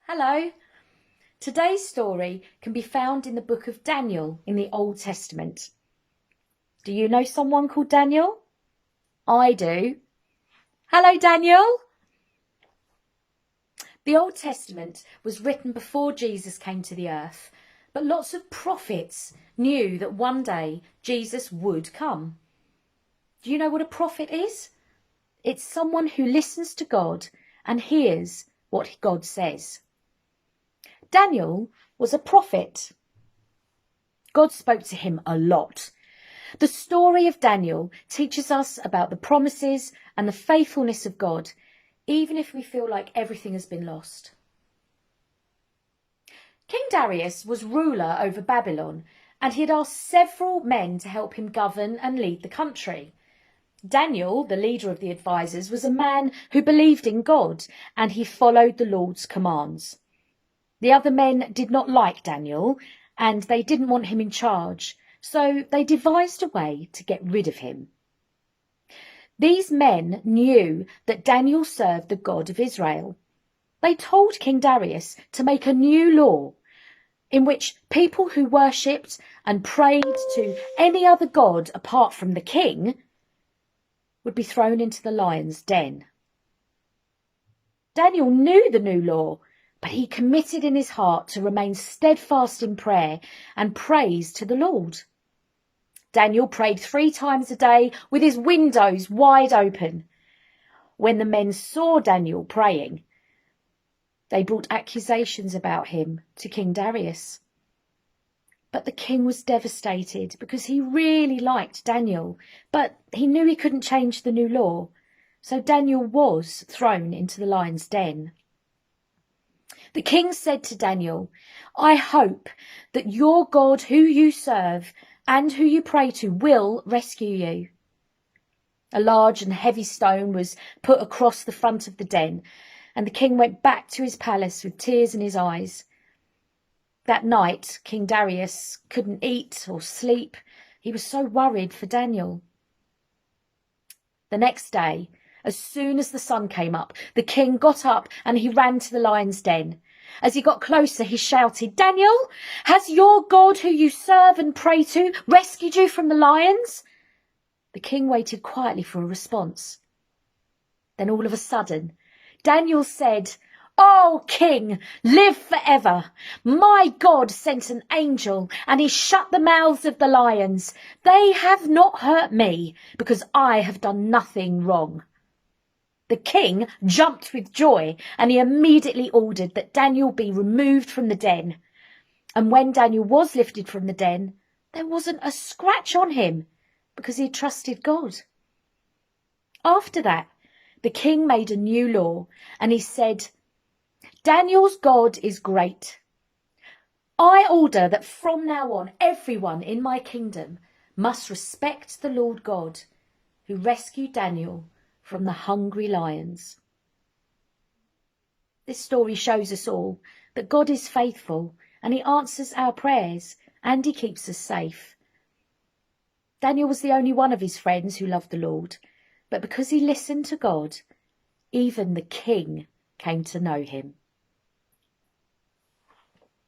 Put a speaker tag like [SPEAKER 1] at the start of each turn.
[SPEAKER 1] Hello. Today's story can be found in the book of Daniel in the Old Testament. Do you know someone called Daniel? I do. Hello, Daniel. The Old Testament was written before Jesus came to the earth, but lots of prophets knew that one day Jesus would come. Do you know what a prophet is? It's someone who listens to God and hears what God says. Daniel was a prophet. God spoke to him a lot. The story of Daniel teaches us about the promises and the faithfulness of God, even if we feel like everything has been lost. King Darius was ruler over Babylon, and he had asked several men to help him govern and lead the country. Daniel, the leader of the advisors, was a man who believed in God, and he followed the Lord's commands. The other men did not like Daniel, and they didn't want him in charge, so they devised a way to get rid of him. These men knew that Daniel served the God of Israel. They told King Darius to make a new law in which people who worshipped and prayed to any other god apart from the king would be thrown into the lion's den. Daniel knew the new law, but he committed in his heart to remain steadfast in prayer and praise to the Lord. Daniel prayed 3 times a day with his windows wide open. When the men saw Daniel praying, they brought accusations about him to King Darius. But the king was devastated because he really liked Daniel, but he knew he couldn't change the new law, so Daniel was thrown into the lion's den. The king said to Daniel, "I hope that your God who you serve and who you pray to will rescue you." A large and heavy stone was put across the front of the den, and the king went back to his palace with tears in his eyes. That night, King Darius couldn't eat or sleep. He was so worried for Daniel. The next day, as soon as the sun came up, the king got up and he ran to the lion's den. As he got closer, he shouted, "Daniel, has your God who you serve and pray to rescued you from the lions?" The king waited quietly for a response. Then all of a sudden, Daniel said, "Oh, king, live forever. My God sent an angel and he shut the mouths of the lions. They have not hurt me because I have done nothing wrong." The king jumped with joy and he immediately ordered that Daniel be removed from the den. And when Daniel was lifted from the den, there wasn't a scratch on him because he had trusted God. After that, the king made a new law and he said, "Daniel's God is great. I order that from now on, everyone in my kingdom must respect the Lord God who rescued Daniel from the hungry lions." This story shows us all that God is faithful and he answers our prayers and he keeps us safe. Daniel was the only one of his friends who loved the Lord, but because he listened to God, even the king came to know him.